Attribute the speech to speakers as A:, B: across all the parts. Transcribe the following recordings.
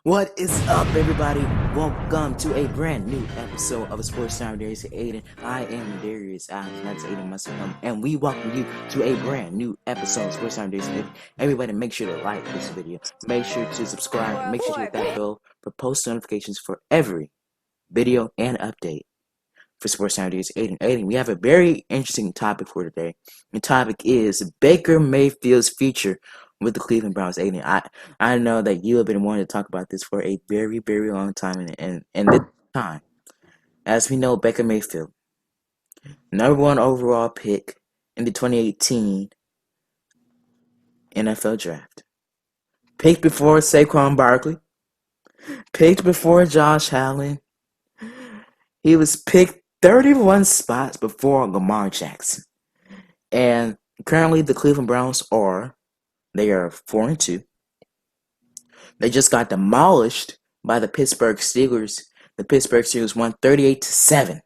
A: What is up, everybody? Welcome to a brand new episode of Sports Time with Darius and Aiden. I am Darius. That's Aiden myself, and we welcome you to a brand new episode of Sports Time with Darius and Aiden. Everybody, make sure to like this video. Make sure to subscribe. Make sure to hit that bell for post notifications for every video and update for Sports Time with Darius and Aiden. Aiden, we have a very interesting topic for today. The topic is Baker Mayfield's future with the Cleveland Browns. Aiden, I know that you have been wanting to talk about this for a very, very long time, and this time, as we know, Baker Mayfield, #1 overall pick in the 2018 NFL Draft, picked before Saquon Barkley, picked before Josh Allen. He was picked 31 spots before Lamar Jackson, and currently the Cleveland Browns are 4-2. They just got demolished by the Pittsburgh Steelers. The Pittsburgh Steelers won 38-7.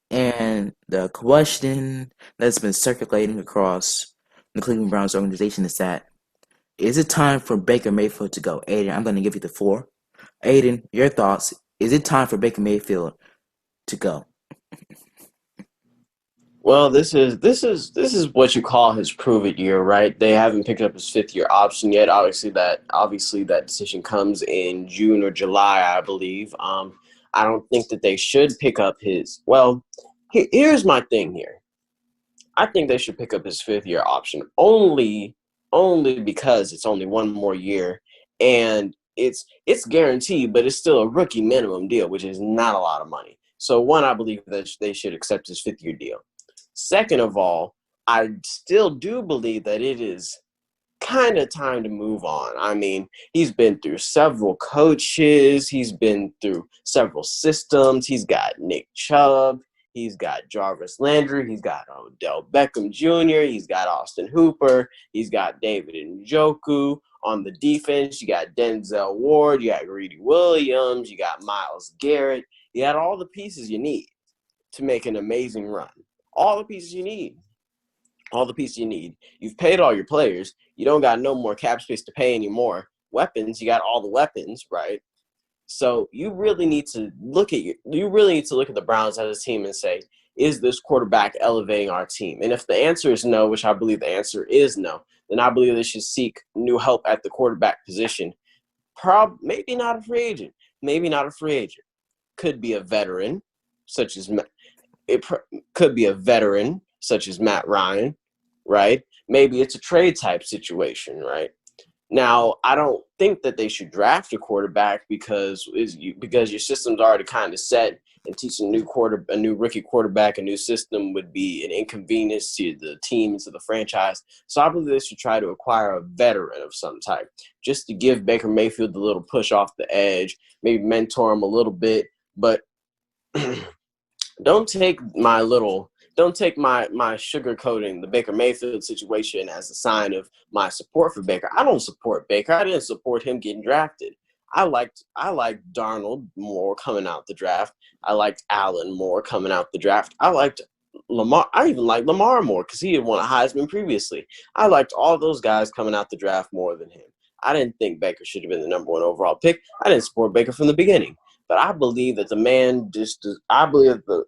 A: And the question that's been circulating across the Cleveland Browns organization is that, is it time for Baker Mayfield to go? Aiden, I'm going to give you the floor. Aiden, your thoughts. Is it time for Baker Mayfield to go?
B: Well, this is what you call his prove it year, right? They haven't picked up his fifth-year option yet. Obviously, that decision comes in June or July, I believe. I don't think that they should pick up his. Well, here's my thing here. I think they should pick up his fifth-year option only because it's only one more year, and it's guaranteed, but it's still a rookie minimum deal, which is not a lot of money. So, one, I believe that they should accept his fifth-year deal. Second of all, I still do believe that it is kind of time to move on. I mean, he's been through several coaches. He's been through several systems. He's got Nick Chubb. He's got Jarvis Landry. He's got Odell Beckham Jr. He's got Austin Hooper. He's got David Njoku. On the defense, you got Denzel Ward. You got Greedy Williams. You got Myles Garrett. You got all the pieces you need to make an amazing run. All the pieces you need. All the pieces you need. You've paid all your players. You don't got no more cap space to pay anymore. Weapons, you got all the weapons, right? So you really need to look at the Browns as a team and say, is this quarterback elevating our team? And if the answer is no, which I believe the answer is no, then I believe they should seek new help at the quarterback position. Maybe not a free agent. Maybe not a free agent. Could be a veteran, such as Matt Ryan, right? Maybe it's a trade type situation, right? Now, I don't think that they should draft a quarterback because your system's already kind of set, and teaching a new rookie quarterback a new system would be an inconvenience to the team and to the franchise. So I believe they should try to acquire a veteran of some type, just to give Baker Mayfield a little push off the edge, maybe mentor him a little bit, but don't take my sugarcoating the Baker Mayfield situation as a sign of my support for Baker. I don't support Baker. I didn't support him getting drafted. I liked Darnold more coming out the draft. I liked Allen more coming out the draft. I liked Lamar. I even liked Lamar more because he had won a Heisman previously. I liked all those guys coming out the draft more than him. I didn't think Baker should have been the #1 overall pick. I didn't support Baker from the beginning. But I believe that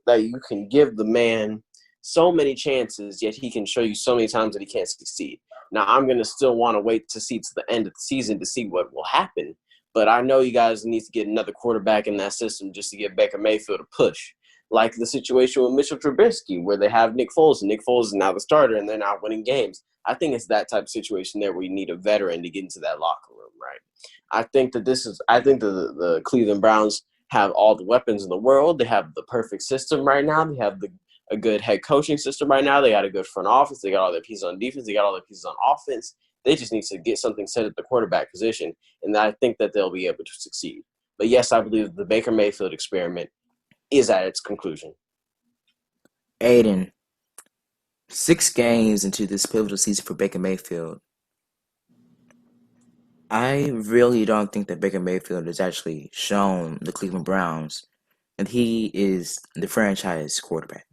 B: that you can give the man so many chances, yet he can show you so many times that he can't succeed. Now, I'm going to still want to wait to see to the end of the season to see what will happen. But I know you guys need to get another quarterback in that system just to give Baker Mayfield a push. Like the situation with Mitchell Trubisky, where they have Nick Foles, and Nick Foles is now the starter, and they're not winning games. I think it's that type of situation there where you need a veteran to get into that locker room, right? I think that the Cleveland Browns have all the weapons in the world. They have the perfect system right now. They have a good head coaching system right now. They got a good front office. They got all their pieces on defense. They got all their pieces on offense. They just need to get something set at the quarterback position, and I think that they'll be able to succeed. But yes, I believe the Baker Mayfield experiment is at its conclusion.
A: Aiden, 6 games into this pivotal season for Baker Mayfield, I really don't think that Baker Mayfield has actually shown the Cleveland Browns that he is the franchise quarterback.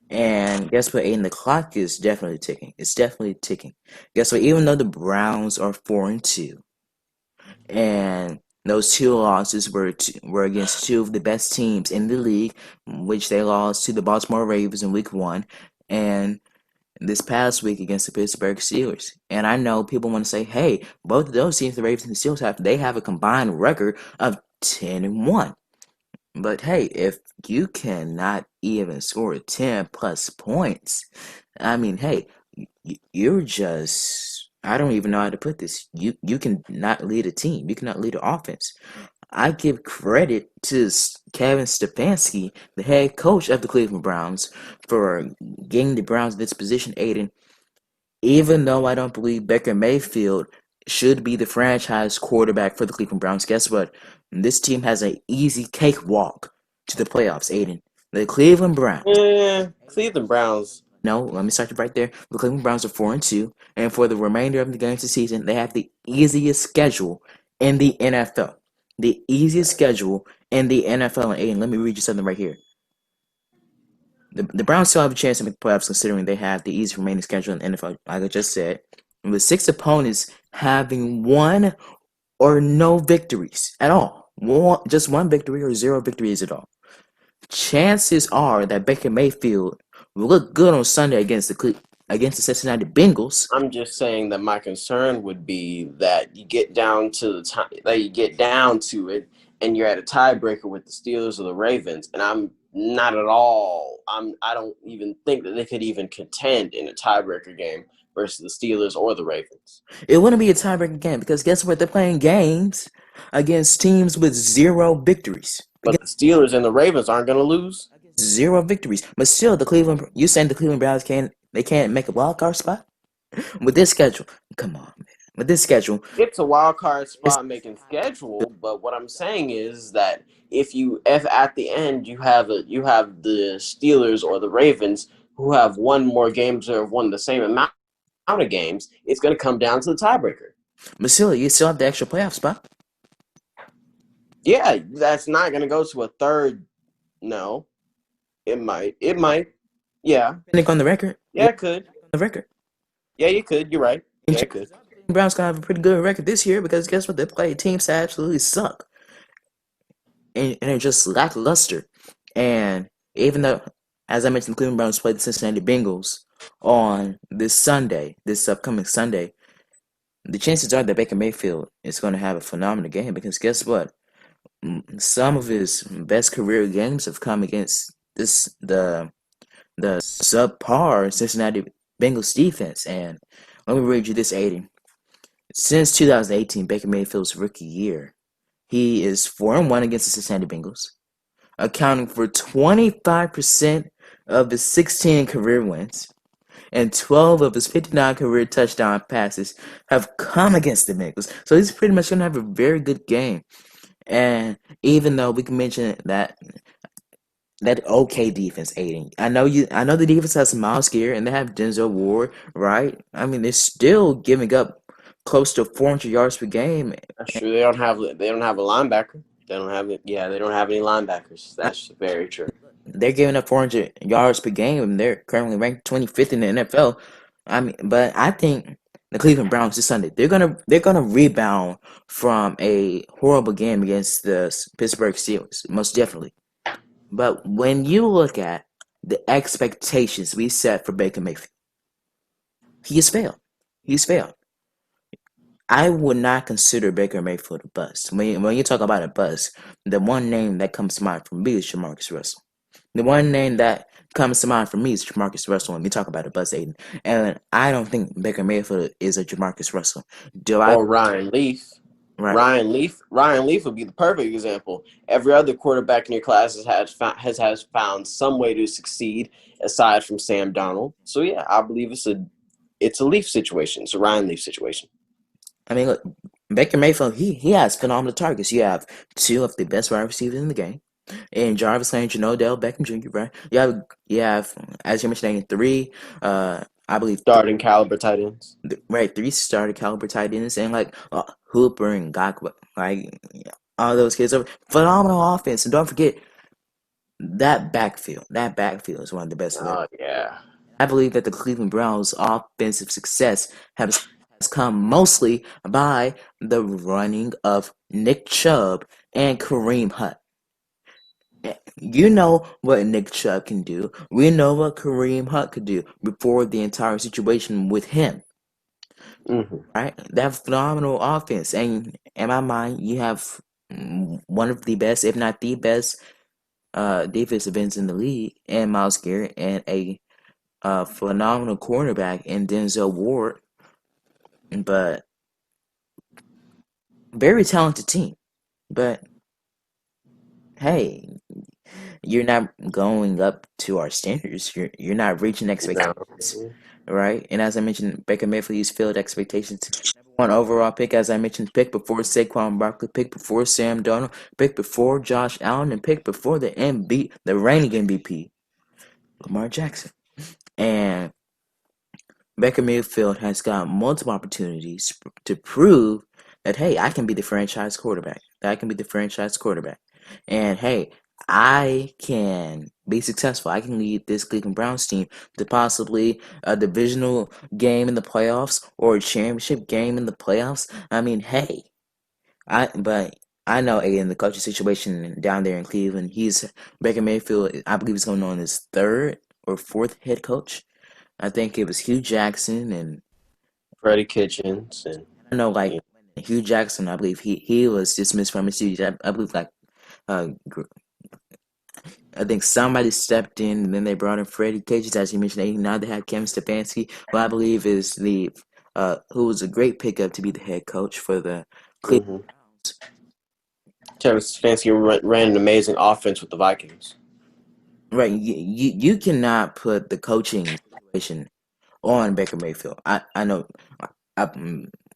A: And guess what, Aiden? The clock is definitely ticking. It's definitely ticking. Guess what? Even though the Browns are 4-2, and those 2 losses were against 2 of the best teams in the league, which they lost to the Baltimore Ravens in Week 1, and this past week against the Pittsburgh Steelers. And I know people want to say, "Hey, both of those teams, the Ravens and the Steelers, have a combined record of 10-1." But hey, if you cannot even score 10 plus points, I mean, hey, you're just, I don't even know how to put this. You cannot lead a team. You cannot lead an offense. I give credit to Kevin Stefanski, the head coach of the Cleveland Browns, for getting the Browns in this position, Aiden. Even though I don't believe Baker Mayfield should be the franchise quarterback for the Cleveland Browns, guess what? This team has an easy cakewalk to the playoffs, Aiden. The Cleveland Browns.
B: Cleveland Browns.
A: No, let me start you right there. The Cleveland Browns are 4-2, and for the remainder of the games this season, they have the easiest schedule in the NFL. The easiest schedule in the NFL. And Aiden, let me read you something right here. The Browns still have a chance to make the playoffs considering they have the easiest remaining schedule in the NFL, like I just said. With 6 opponents having 1 or no victories at all. Just 1 victory or 0 victories at all. Chances are that Baker Mayfield will look good on Sunday against the Cincinnati Bengals.
B: I'm just saying that my concern would be that you get down to the time that you get down to it, and you're at a tiebreaker with the Steelers or the Ravens, and I'm not at all. I don't even think that they could even contend in a tiebreaker game versus the Steelers or the Ravens.
A: It wouldn't be a tiebreaker game because guess what? They're playing games against teams with 0 victories.
B: But the Steelers and the Ravens aren't going to lose.
A: 0 victories. But still, you saying the Cleveland Browns can't make a wild card spot with this schedule? Come on, man. With this schedule,
B: It's a wild card spot making schedule, but what I'm saying is that if at the end you have the Steelers or the Ravens who have won more games or have won the same amount of games, it's going to come down to the tiebreaker.
A: but still, you still have the extra playoff spot.
B: Yeah, that's not going to go to a third. No, it might. It might. Yeah.
A: Depending on the record.
B: Yeah, it could.
A: The record.
B: Yeah, you could. You're right. Yeah, it could.
A: The Browns gonna have a pretty good record this year because guess what? They play teams that absolutely suck, and they're just lackluster. And even though, as I mentioned, the Cleveland Browns play the Cincinnati Bengals on this upcoming Sunday, the chances are that Baker Mayfield is going to have a phenomenal game because guess what? Some of his best career games have come against the subpar Cincinnati Bengals defense. And let me read you this, Aiden. Since 2018, Baker Mayfield's rookie year, he is 4-1 against the Cincinnati Bengals, accounting for 25% of his 16 career wins, and 12 of his 59 career touchdown passes have come against the Bengals. So he's pretty much going to have a very good game. And even though we can mention that okay defense, Aiden. I know the defense has Miles Garrett and they have Denzel Ward, right? I mean, they're still giving up close to 400 yards per game.
B: That's true. They don't have a linebacker. They don't have it. Yeah, they don't have any linebackers. That's very true.
A: They're giving up 400 yards per game, and they're currently ranked 25th in the NFL. I mean, but I think the Cleveland Browns this Sunday they're gonna rebound from a horrible game against the Pittsburgh Steelers, most definitely. But when you look at the expectations we set for Baker Mayfield, he has failed. He's failed. I would not consider Baker Mayfield a bust. When you talk about a bust, the one name that comes to mind for me is Jamarcus Russell. The one name that comes to mind for me is Jamarcus Russell when we talk about a bust, Aiden. And I don't think Baker Mayfield is a Jamarcus Russell.
B: Or Ryan Leaf.
A: Right.
B: Ryan Leaf would be the perfect example. Every other quarterback in your class has found some way to succeed aside from Sam Darnold. So yeah, I believe it's a Leaf situation. It's a Ryan Leaf situation.
A: I mean, look, Baker Mayfield, he has phenomenal targets. You have 2 of the best wide receivers in the game. And Jarvis Landry and Odell Beckham Jr., right? You have, as you mentioned, three, I believe,
B: Starting caliber tight ends.
A: right, three starter caliber tight ends, and like Hooper and Gakwa, like yeah, all those kids are phenomenal offense. And don't forget that backfield. That backfield is one of the best in the.
B: Oh yeah.
A: I believe that the Cleveland Browns' offensive success has come mostly by the running of Nick Chubb and Kareem Hunt. You know what Nick Chubb can do. We know what Kareem Hunt could do before the entire situation with him,
B: Hmm.
A: right? That phenomenal offense. And in my mind, you have one of the best, if not the best, defensive ends in the league, and Myles Garrett, and a phenomenal cornerback in Denzel Ward, but very talented team. But hey, you're not going up to our standards. You're not reaching
B: No.
A: expectations, right? And as I mentioned, Baker Mayfield's failed expectations. Number one overall pick, as I mentioned, pick before Saquon Barkley, pick before Sam Darnold, pick before Josh Allen, and pick before the reigning MVP, Lamar Jackson. And Baker Mayfield has got multiple opportunities to prove that, hey, I can be the franchise quarterback. That I can be the franchise quarterback. And hey, I can be successful. I can lead this Cleveland Browns team to possibly a divisional game in the playoffs or a championship game in the playoffs. I mean, hey, but I know again the coaching situation down there in Cleveland. He's Baker Mayfield. I believe he's going on his third or fourth head coach. I think it was Hugh Jackson, and
B: Freddie Kitchens and
A: I know like
B: yeah.
A: Hugh Jackson. I believe he was dismissed from his duties. I believe like uh, I think somebody stepped in, and then they brought in Freddie Cages, as you mentioned. Now they have Kevin Stefanski, who I believe is the who was a great pickup to be the head coach for the Cleveland
B: Hmm.
A: Browns.
B: Kevin Stefanski ran an amazing offense with the Vikings.
A: Right, you cannot put the coaching situation on Baker Mayfield. I know I,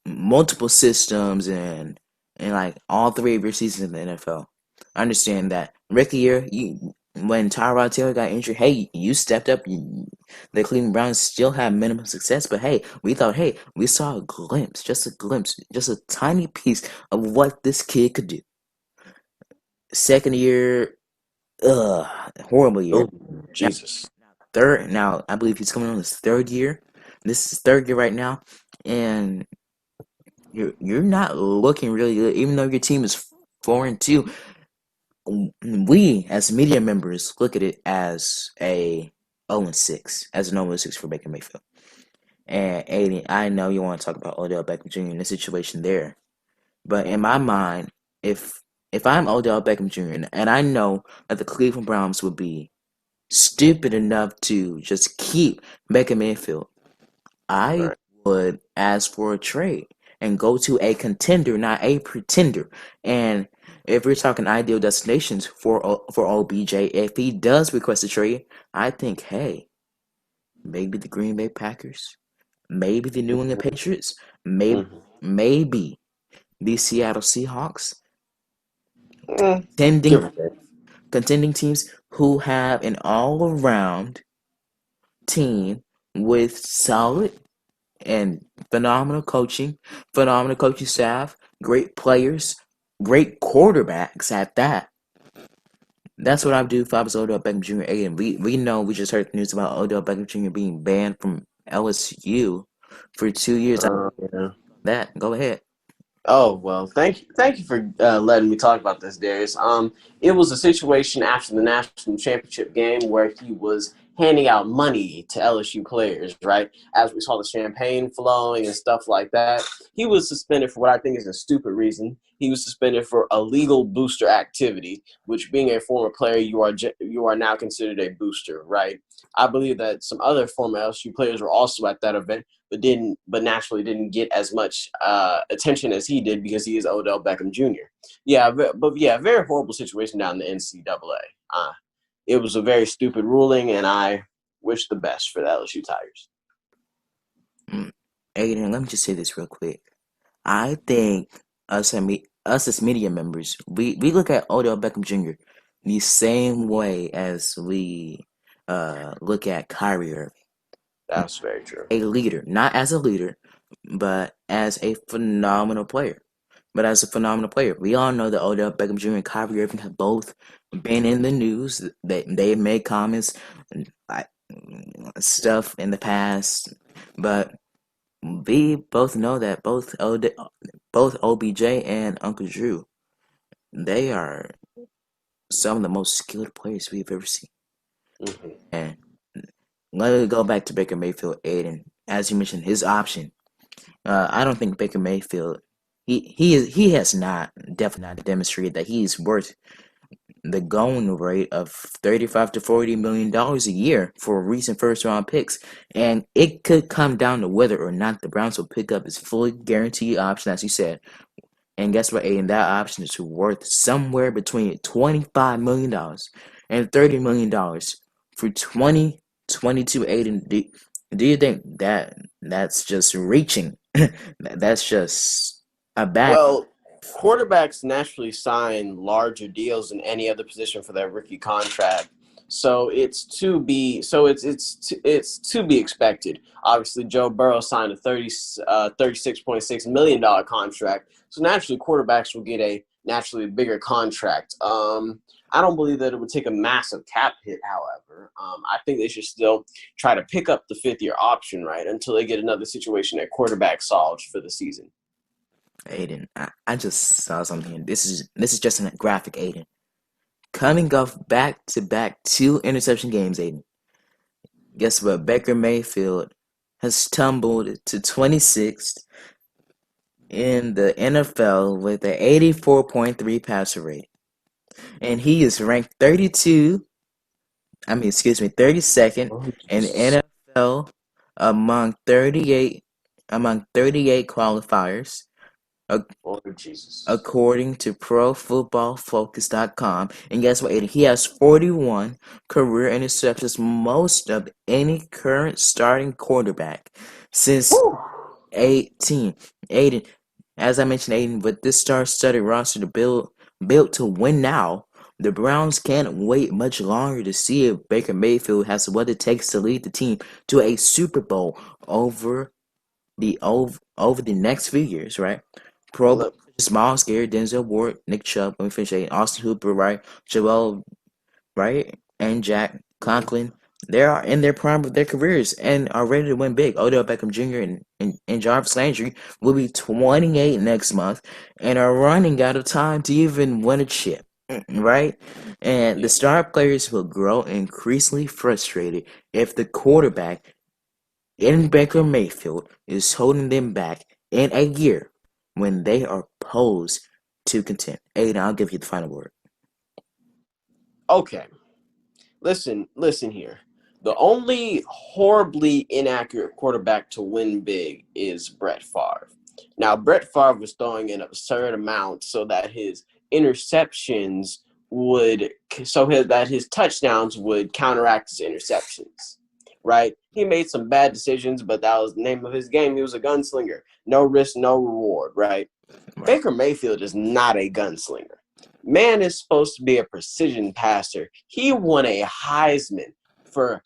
A: multiple systems and like all three of your seasons in the NFL. I understand that rookie year, you when Tyrod Taylor got injured, hey, you stepped up. The Cleveland Browns still had minimum success, but hey, we thought, hey, we saw a glimpse, just a tiny piece of what this kid could do. Second year, horrible year.
B: Oh,
A: Now
B: Jesus.
A: third, now I believe he's coming on his third year. This is third year right now, and you're not looking really good, even though your team is 4-2. We as media members look at it as a 0-6, as an 0-6 for Baker Mayfield. And Aiden, I know you want to talk about Odell Beckham Jr. and the situation there, but in my mind, if if I'm Odell Beckham Jr. and I know that the Cleveland Browns would be stupid enough to just keep Baker Mayfield, I
B: Right.
A: would ask for a trade and go to a contender, not a pretender. And if we're talking ideal destinations for OBJ, if he does request a trade, I think, hey, maybe the Green Bay Packers, maybe the New England Patriots, maybe
B: Hmm.
A: maybe the Seattle Seahawks,
B: Give
A: contending
B: or take.
A: contending teams who have an all around team with solid and phenomenal coaching staff, great players, great quarterbacks at that. That's what I would do if I was Odell Beckham Jr. And we know we just heard the news about Odell Beckham Jr. being banned from LSU for 2 years.
B: Yeah.
A: That go ahead.
B: Oh well, thank you for letting me talk about this, Darius. It was a situation after the national championship game where he was handing out money to LSU players, right? As we saw the champagne flowing and stuff like that. He was suspended for what I think is a stupid reason. He was suspended for illegal booster activity, which, being a former player, you are now considered a booster, right? I believe that some other former LSU players were also at that event, but naturally didn't get as much attention as he did because he is Odell Beckham Jr. Yeah, but yeah, very horrible situation down in the NCAA. It was a very stupid ruling, and I wish the best for the LSU Tigers.
A: Mm. Aiden, let me just say this real quick. I think us as media members, we look at Odell Beckham Jr. the same way as we look at Kyrie Irving,
B: That's very true.
A: a leader, not as a leader, but as a phenomenal player. We all know that Odell Beckham Jr. and Kyrie Irving have both been in the news. They've made comments, like stuff in the past, but we both know that both OBJ and Uncle Drew, they are some of the most skilled players we've ever seen.
B: Mm-hmm.
A: And let me go back to Baker Mayfield, Aiden. As you mentioned, his option. I don't think Baker Mayfield. He has not definitely not demonstrated that he's worth the going rate of $35 to $40 million a year for recent first round picks, and it could come down to whether or not the Browns will pick up his fully guaranteed option, as you said. And guess what, Aiden? That option is worth somewhere between $25 million and $30 million for 2022. Aiden, do you think that's just reaching? That's just a bad.
B: Well, quarterbacks naturally sign larger deals than any other position for their rookie contract. So it's to be expected. Obviously, Joe Burrow signed a $36.6 million contract. So naturally, quarterbacks will get a naturally bigger contract. I don't believe that it would take a massive cap hit, however. I think they should still try to pick up the fifth-year option, right, until they get another situation at quarterback solved for the season.
A: Aiden, I just saw something. This is just a graphic, Aiden. Coming off back-to-back 2 interception games, Aiden. Guess what? Baker Mayfield has tumbled to 26th in the NFL with an 84.3 passer rate. And he is ranked 32nd
B: Oh,
A: in
B: Jesus.
A: NFL among 38 qualifiers,
B: Oh, Jesus.
A: according to ProFootballFocus.com. And guess what, Aiden? He has 41 career interceptions, most of any current starting quarterback since
B: Whew.
A: 18. Aiden, as I mentioned, Aiden, with this star-studded roster to built to win now, the Browns can't wait much longer to see if Baker Mayfield has what it takes to lead the team to a Super Bowl over the next few years, right? Pro
B: Well,
A: Bowlers
B: look,
A: such as Miles Garrett, Denzel Ward, Nick Chubb, let me finish Aiden, Austin Hooper, right? Joel, right? And Jack Conklin. They are in their prime of their careers and are ready to win big. Odell Beckham Jr. and Jarvis Landry will be 28 next month and are running out of time to even win a chip, right? And the
B: yeah.
A: star players will grow increasingly frustrated if the quarterback in Baker Mayfield is holding them back in a year when they are posed to contend. Aiden, I'll give you the final word.
B: Okay. Listen here. The only horribly inaccurate quarterback to win big is Brett Favre. Now, Brett Favre was throwing an absurd amount so that his interceptions that his touchdowns would counteract his interceptions. Right? He made some bad decisions, but that was the name of his game. He was a gunslinger. No risk, no reward, right?
A: Right.
B: Baker Mayfield is not a gunslinger. Man is supposed to be a precision passer. He won a Heisman for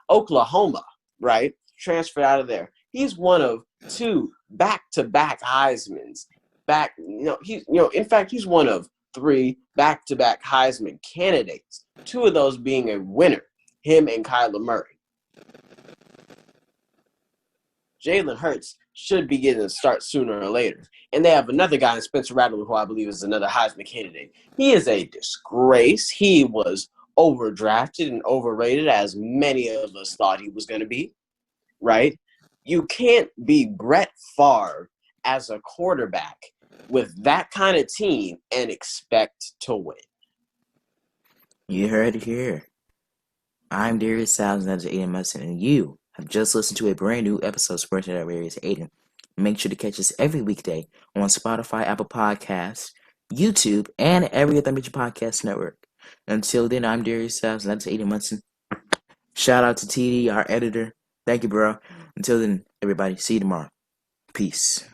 B: Oklahoma, right? Transferred out of there. He's one of two back-to-back Heismans. In fact, he's one of three back-to-back Heisman candidates. Two of those being a winner, him and Kyler Murray. Jalen Hurts should be getting a start sooner or later. And they have another guy in Spencer Rattler, who I believe is another Heisman candidate. He is a disgrace. He was overdrafted and overrated, as many of us thought he was going to be, right? You can't be Brett Favre as a quarterback with that kind of team and expect to win.
A: You heard it here. I'm Darius Salves, and that's Aiden Musson, and you have just listened to a brand new episode of Sports Night Areas Aiden. Make sure to catch us every weekday on Spotify, Apple Podcasts, YouTube, and every other major podcast network. Until then, I'm Darius Salves, and that's Aiden Munson. Shout out to TD, our editor. Thank you, bro. Until then, everybody, see you tomorrow. Peace.